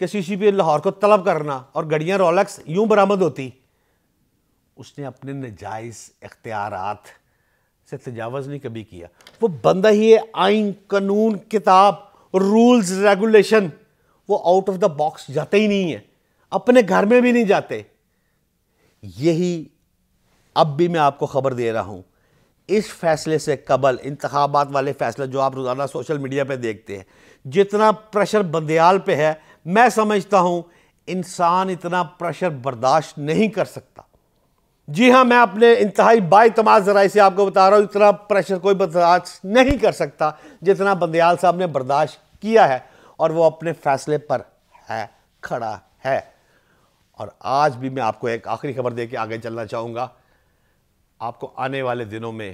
کہ سی سی پی لاہور کو طلب کرنا اور گڑیاں رولیکس یوں برآمد ہوتی. اس نے اپنے نجائز اختیارات سے تجاوز نہیں کبھی کیا. وہ بندہ ہی آئین، قانون، کتاب، رولز، ریگولیشن، وہ آؤٹ آف دا باکس جاتے ہی نہیں ہے، اپنے گھر میں بھی نہیں جاتے. یہی اب بھی میں آپ کو خبر دے رہا ہوں، اس فیصلے سے قبل انتخابات والے فیصلے جو آپ روزانہ سوشل میڈیا پہ دیکھتے ہیں، جتنا پریشر بندیال پہ ہے، میں سمجھتا ہوں انسان اتنا پریشر برداشت نہیں کر سکتا. جی ہاں، میں اپنے انتہائی بااعتماد ذرائع سے آپ کو بتا رہا ہوں، اتنا پریشر کوئی برداشت نہیں کر سکتا جتنا بندیال صاحب نے برداشت کیا ہے، اور وہ اپنے فیصلے پر ہے، کھڑا ہے. اور آج بھی میں آپ کو ایک آخری خبر دے کے آگے چلنا چاہوں گا. آپ کو آنے والے دنوں میں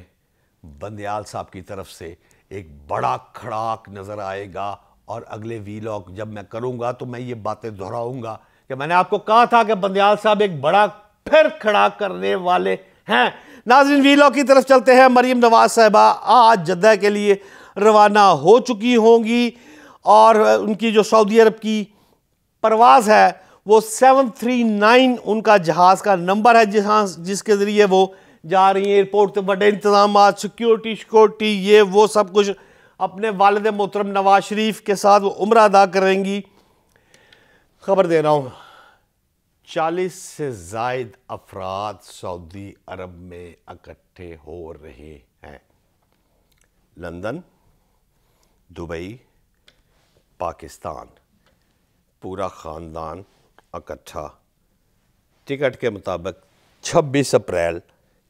بندیال صاحب کی طرف سے ایک بڑا کھڑاک نظر آئے گا، اور اگلے ویلاگ جب میں کروں گا تو میں یہ باتیں دہراؤں گا کہ میں نے آپ کو کہا تھا کہ بندیال صاحب ایک بڑا پھر کھڑا کرنے والے ہیں. ناظرین، ویلاگ کی طرف چلتے ہیں. مریم نواز صاحبہ آج جدہ کے لیے روانہ ہو چکی ہوں گی، اور ان کی جو سعودی عرب کی پرواز ہے وہ 739 ان کا جہاز کا نمبر ہے، جس کے ذریعے وہ جا رہی ہیں. ایئرپورٹ پہ بڑے انتظامات، سیکیورٹی، یہ وہ سب کچھ. اپنے والد محترم نواز شریف کے ساتھ وہ عمرہ ادا کریں گی. خبر دے رہا ہوں، 40 سے زائد افراد سعودی عرب میں اکٹھے ہو رہے ہیں. لندن، دبئی، پاکستان، پورا خاندان اکٹھا. ٹکٹ کے مطابق 26 اپریل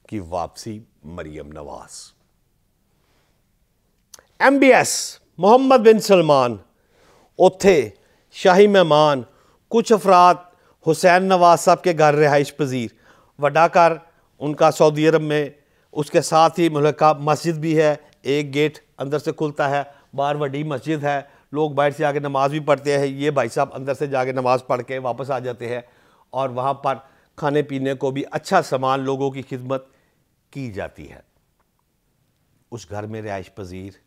کی واپسی Maryam Nawaz. M B S محمد بن سلمان اوتھے شاہی مہمان. کچھ افراد حسین نواز صاحب کے گھر رہائش پذیر. وڈا گھر ان کا سعودی عرب میں، اس کے ساتھ ہی ملکہ مسجد بھی ہے. ایک گیٹ اندر سے کھلتا ہے، باہر وڈی مسجد ہے، لوگ باہر سے آگے نماز بھی پڑھتے ہیں. یہ بھائی صاحب اندر سے جا کے نماز پڑھ کے واپس آ جاتے ہیں، اور وہاں پر کھانے پینے کو بھی اچھا سامان، لوگوں کی خدمت کی جاتی ہے. اس گھر میں رہائش پذیر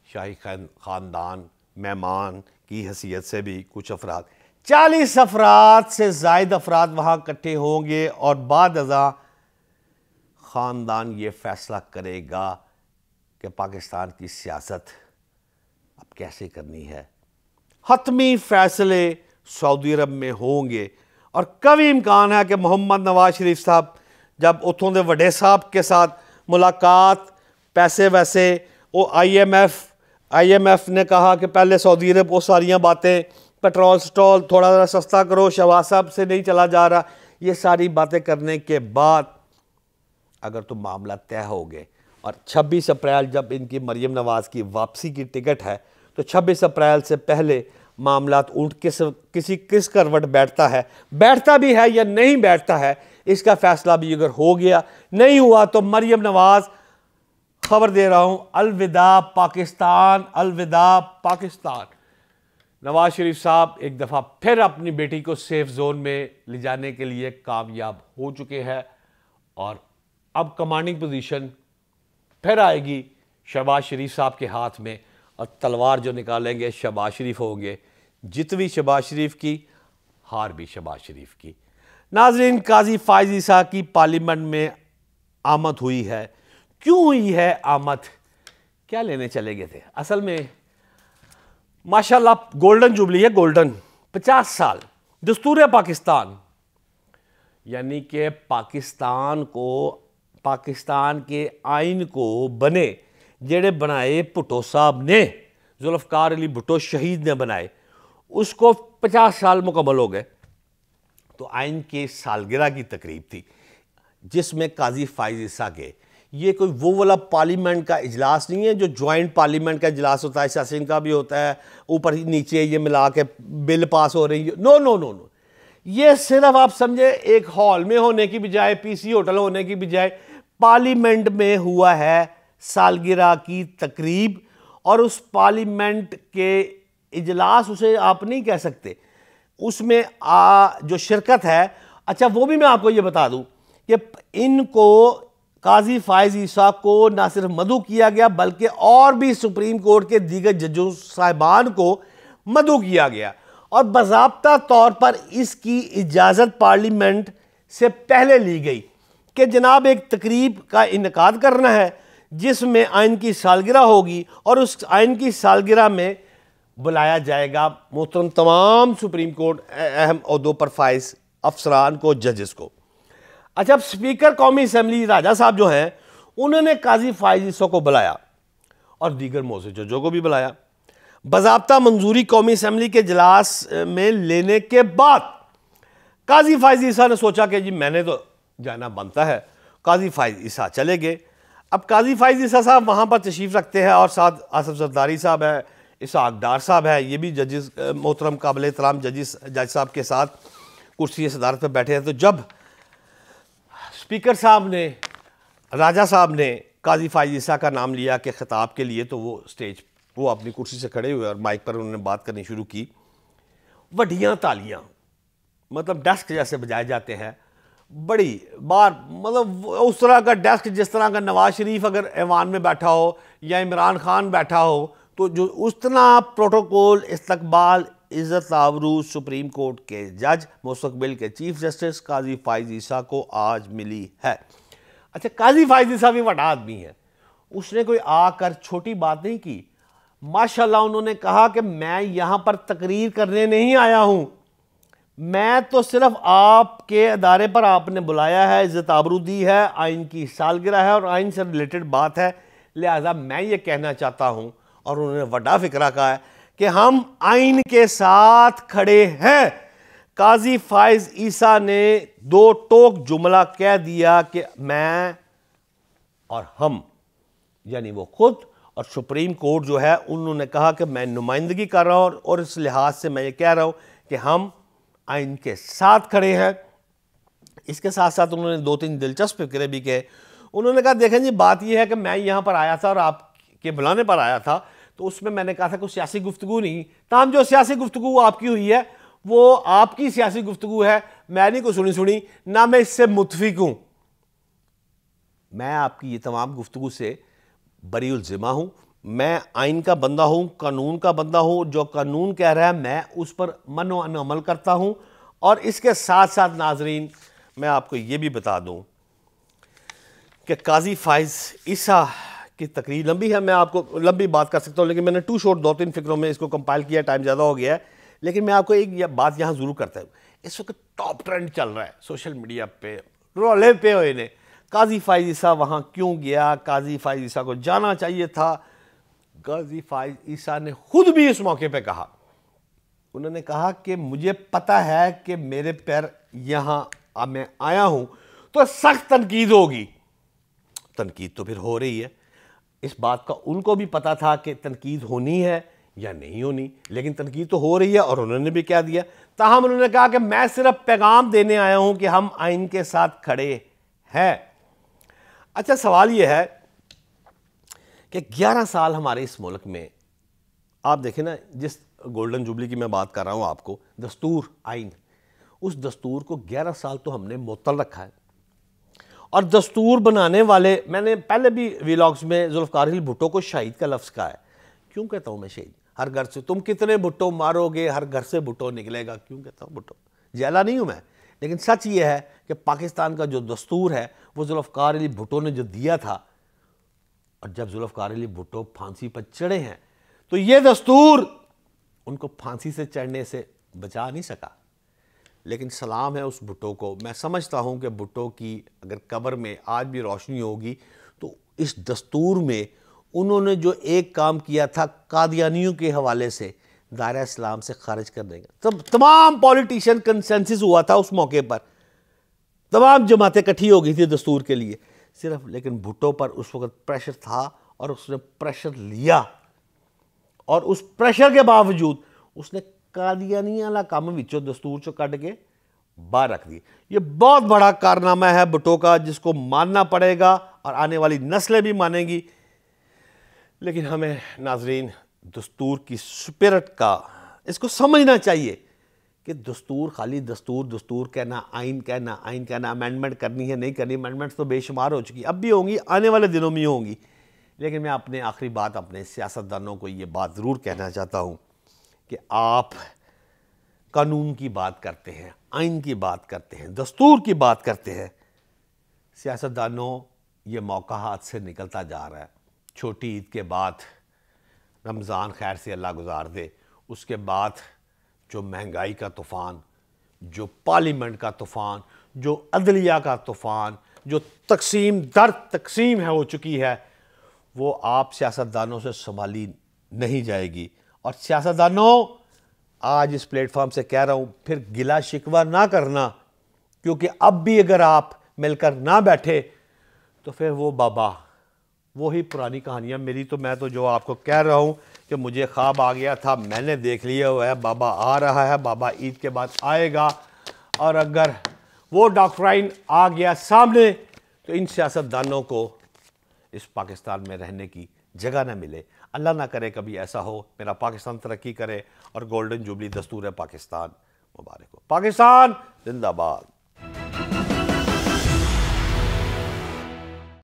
شاہی خاندان مہمان کی حیثیت سے بھی کچھ افراد، 40 افراد سے زائد افراد وہاں اکٹھے ہوں گے. اور بعد ازاں خاندان یہ فیصلہ کرے گا کہ پاکستان کی سیاست اب کیسے کرنی ہے. حتمی فیصلے سعودی عرب میں ہوں گے، اور کبھی امکان ہے کہ محمد نواز شریف صاحب جب اتھوں دے وڈے صاحب کے ساتھ ملاقات، پیسے ویسے، وہ آئی ایم ایف نے کہا کہ پہلے سعودی عرب وہ ساریاں باتیں، پیٹرول سٹول تھوڑا ذرا سستا کرو، شہباز صاحب سے نہیں چلا جا رہا، یہ ساری باتیں کرنے کے بعد اگر تو معاملہ طے ہو گئے، اور 26 اپریل جب ان کی مریم نواز کی واپسی کی ٹکٹ ہے، تو 26 اپریل سے پہلے معاملات اونٹ کس کروٹ بیٹھتا بھی ہے یا نہیں بیٹھتا ہے، اس کا فیصلہ بھی اگر ہو گیا. نہیں ہوا تو مریم نواز، خبر دے رہا ہوں، الوداع پاکستان، الوداع پاکستان. نواز شریف صاحب ایک دفعہ پھر اپنی بیٹی کو سیف زون میں لے جانے کے لیے کامیاب ہو چکے ہیں، اور اب کمانڈنگ پوزیشن پھر آئے گی شہباز شریف صاحب کے ہاتھ میں، اور تلوار جو نکالیں گے شہباز شریف ہوں گے. جیت بھی شہباز شریف کی، ہار بھی شہباز شریف کی. ناظرین، قاضی فائز عیسیٰ کی پارلیمنٹ میں آمد ہوئی ہے. کیوں ہوئی ہے آمد؟ کیا لینے چلے گئے تھے؟ اصل میں ماشاءاللہ گولڈن جوبلی ہے، گولڈن 50 سال دستور پاکستان، یعنی کہ پاکستان کے آئین کو بنے جڑے بنائے بھٹو صاحب نے، ذوالفقار علی بھٹو شہید نے بنائے، اس کو 50 سال مکمل ہو گئے. تو آئین کے سالگرہ کی تقریب تھی، جس میں قاضی فائز عیسیٰ کے، یہ کوئی وہ والا پارلیمنٹ کا اجلاس نہیں ہے جو جوائنٹ پارلیمنٹ کا اجلاس ہوتا ہے، سیشن کا بھی ہوتا ہے، اوپر نیچے یہ ملا کے بل پاس ہو رہی ہے. نو، یہ صرف آپ سمجھے ایک ہال میں ہونے کی بجائے، پی سی ہوٹل ہونے کی بجائے، پارلیمنٹ میں ہوا ہے سالگرہ کی تقریب. اور اس پارلیمنٹ کے اجلاس اسے آپ نہیں کہہ سکتے، اس میں جو شرکت ہے، اچھا وہ بھی میں آپ کو یہ بتا دوں کہ ان کو قاضی فائز عیسیٰ کو نہ صرف مدعو کیا گیا بلکہ اور بھی سپریم کورٹ کے دیگر ججوں صاحبان کو مدعو کیا گیا. اور باضابطہ طور پر اس کی اجازت پارلیمنٹ سے پہلے لی گئی کہ جناب ایک تقریب کا انعقاد کرنا ہے جس میں آئین کی سالگرہ ہوگی اور اس آئین کی سالگرہ میں بلایا جائے گا محترم تمام سپریم کورٹ اہم عہدوں پر فائز افسران کو، ججز کو۔ اچھا، اب سپیکر قومی اسمبلی راجہ صاحب جو ہیں انہوں نے قاضی فائز عیسیٰ کو بلایا اور دیگر موزے ججوں کو بھی بلایا۔ باضابطہ منظوری قومی اسمبلی کے اجلاس میں لینے کے بعد قاضی فائز عیسیٰ نے سوچا کہ جی میں نے تو جانا بنتا ہے، قاضی فائز عیسیٰ چلے گئے۔ اب قاضی فائز عیسیٰ صاحب وہاں پر تشریف رکھتے ہیں اور ساتھ آصف زرداری صاحب ہے، اسحاق ڈار صاحب ہے، یہ بھی ججز محترم قابل احترام جج صاحب کے ساتھ کرسی صدارت پہ بیٹھے ہیں۔ تو جب اسپیکر صاحب نے، راجہ صاحب نے قاضی فائز عیسیٰ کا نام لیا کہ خطاب کے لیے، تو وہ اپنی کرسی سے کھڑے ہوئے اور مائک پر انہوں نے بات کرنی شروع کی۔ وڈیاں تالیاں مطلب ڈیسک جیسے بجائے جاتے ہیں، بڑی بار مطلب اس طرح کا ڈیسک جس طرح کا نواز شریف اگر ایوان میں بیٹھا ہو یا عمران خان بیٹھا ہو تو جو اس طرح پروٹوکول استقبال عزت آبرو سپریم کورٹ کے جج مستقبل کے چیف جسٹس قاضی فائز عیسیٰ کو آج ملی ہے۔ اچھا، قاضی فائز عیسیٰ بھی بڑا آدمی ہے، اس نے کوئی آ کر چھوٹی بات نہیں کی۔ ماشاءاللہ انہوں نے کہا کہ میں یہاں پر تقریر کرنے نہیں آیا ہوں، میں تو صرف آپ کے ادارے پر آپ نے بلایا ہے، عزت آبرو دی ہے، آئین کی سالگرہ ہے اور آئین سے ریلیٹڈ بات ہے، لہٰذا میں یہ کہنا چاہتا ہوں، اور انہوں نے وڈا فکرہ کہا ہے کہ ہم آئین کے ساتھ کھڑے ہیں۔ قاضی فائز عیسیٰ نے دو ٹوک جملہ کہہ دیا کہ میں اور ہم، یعنی وہ خود اور سپریم کورٹ جو ہے، انہوں نے کہا کہ میں نمائندگی کر رہا ہوں اور اس لحاظ سے میں یہ کہہ رہا ہوں کہ ہم آئین کے ساتھ کھڑے ہیں۔ اس کے ساتھ ساتھ انہوں نے دو تین دلچسپ فکرے بھی کہے۔ انہوں نے کہا دیکھیں جی بات یہ ہے کہ میں یہاں پر آیا تھا اور آپ کے بلانے پر آیا تھا، تو اس میں نے کہا تھا کوئی سیاسی گفتگو نہیں، تاہم جو سیاسی گفتگو آپ کی ہوئی ہے وہ آپ کی سیاسی گفتگو ہے، میں نہیں کوئی سنی نہ میں اس سے متفق ہوں، میں آپ کی یہ تمام گفتگو سے بری الذمہ ہوں، میں آئین کا بندہ ہوں، قانون کا بندہ ہوں، جو قانون کہہ رہا ہے میں اس پر من و عمل کرتا ہوں۔ اور اس کے ساتھ ساتھ ناظرین میں آپ کو یہ بھی بتا دوں کہ قاضی فائز عیسیٰ کی تقریر لمبی ہے، میں آپ کو لمبی بات کر سکتا ہوں، لیکن میں نے ٹو شارٹ دو تین فکروں میں اس کو کمپائل کیا، ٹائم زیادہ ہو گیا ہے، لیکن میں آپ کو ایک بات یہاں ضرور کرتا ہوں۔ اس وقت ٹاپ ٹرینڈ چل رہا ہے سوشل میڈیا پہ، رولے پہ ہوئے نے، قاضی فائز عیسیٰ وہاں کیوں گیا، قاضی فائز عیسیٰ کو جانا چاہیے تھا۔ قاضی فائز عیسیٰ نے خود بھی اس موقع پہ کہا، انہوں نے کہا کہ مجھے پتا ہے کہ میرے پر یہاں میں آیا ہوں تو سخت تنقید ہوگی۔ تنقید تو پھر ہو رہی ہے، اس بات کا ان کو بھی پتا تھا کہ تنقید ہونی ہے یا نہیں ہونی، لیکن تنقید تو ہو رہی ہے اور انہوں نے بھی کہہ دیا۔ تاہم انہوں نے کہا کہ میں صرف پیغام دینے آیا ہوں کہ ہم آئین کے ساتھ کھڑے ہیں۔ اچھا، سوال یہ ہے کہ 11 سال ہمارے اس ملک میں، آپ دیکھیں نا، جس گولڈن جوبلی کی میں بات کر رہا ہوں آپ کو، دستور آئین، اس دستور کو 11 سال تو ہم نے معطل رکھا ہے، اور دستور بنانے والے، میں نے پہلے بھی ویلاگز میں ذوالفقار علی بھٹو کو شہید کا لفظ کہا ہے۔ کیوں کہتا ہوں میں شہید؟ ہر گھر سے تم کتنے بھٹو مارو گے، ہر گھر سے بھٹو نکلے گا، کیوں کہتا ہوں بھٹو؟ جیلا نہیں ہوں میں، لیکن سچ یہ ہے کہ پاکستان کا جو دستور ہے وہ ذوالفقار علی بھٹو نے جو دیا تھا، اور جب ذوالفقار علی بھٹو پھانسی پر چڑھے ہیں تو یہ دستور ان کو پھانسی سے چڑھنے سے بچا نہیں سکا۔ لیکن سلام ہے اس بھٹو کو، میں سمجھتا ہوں کہ بھٹو کی اگر قبر میں آج بھی روشنی ہوگی تو اس دستور میں انہوں نے جو ایک کام کیا تھا قادیانیوں کے حوالے سے دائرہ اسلام سے خارج کرنے کا، تمام پولیٹیشین کنسنسس ہوا تھا اس موقع پر، تمام جماعتیں کٹھی ہو گئی تھی دستور کے لیے صرف، لیکن بھٹو پر اس وقت پریشر تھا اور اس نے پریشر لیا، اور اس پریشر کے باوجود اس نے قادیانی والا کام وچوں دستور چو کٹ کے باہر رکھ دی۔ یہ بہت بڑا کارنامہ ہے بھٹو کا، جس کو ماننا پڑے گا اور آنے والی نسلیں بھی مانیں گی۔ لیکن ہمیں ناظرین دستور کی سپرٹ کا اس کو سمجھنا چاہیے کہ دستور خالی دستور کہنا، آئین کہنا، امینڈمنٹ کرنی ہے نہیں کرنی، امینڈمنٹس تو بے شمار ہو چکی، اب بھی ہوں گی، آنے والے دنوں میں ہوں گی۔ لیکن میں اپنے آخری بات اپنے سیاستدانوں کو یہ بات ضرور کہنا چاہتا ہوں کہ آپ قانون کی بات کرتے ہیں، آئین کی بات کرتے ہیں، دستور کی بات کرتے ہیں، سیاستدانوں یہ موقع ہاتھ سے نکلتا جا رہا ہے۔ چھوٹی عید کے بعد رمضان خیر سے اللہ گزار دے، اس کے بعد جو مہنگائی کا طوفان، جو پارلیمنٹ کا طوفان، جو عدلیہ کا طوفان، جو تقسیم در تقسیم ہے ہو چکی ہے، وہ آپ سیاستدانوں سے سنبھالی نہیں جائے گی۔ اور سیاستدانوں، آج اس پلیٹ فارم سے کہہ رہا ہوں، پھر گلہ شکوہ نہ کرنا، کیونکہ اب بھی اگر آپ مل کر نہ بیٹھے تو پھر وہ بابا، وہی پرانی کہانیاں میری تو میں تو جو آپ کو کہہ رہا ہوں کہ مجھے خواب آ گیا تھا، میں نے دیکھ لیا ہوا ہے، بابا آ رہا ہے، بابا عید کے بعد آئے گا، اور اگر وہ ڈاکٹرائن آ گیا سامنے تو ان سیاستدانوں کو اس پاکستان میں رہنے کی جگہ نہ ملے۔ اللہ نہ کرے کبھی ایسا ہو، میرا پاکستان ترقی کرے اور گولڈن جوبلی دستور پاکستان مبارک ہو۔ پاکستان زندہ باد۔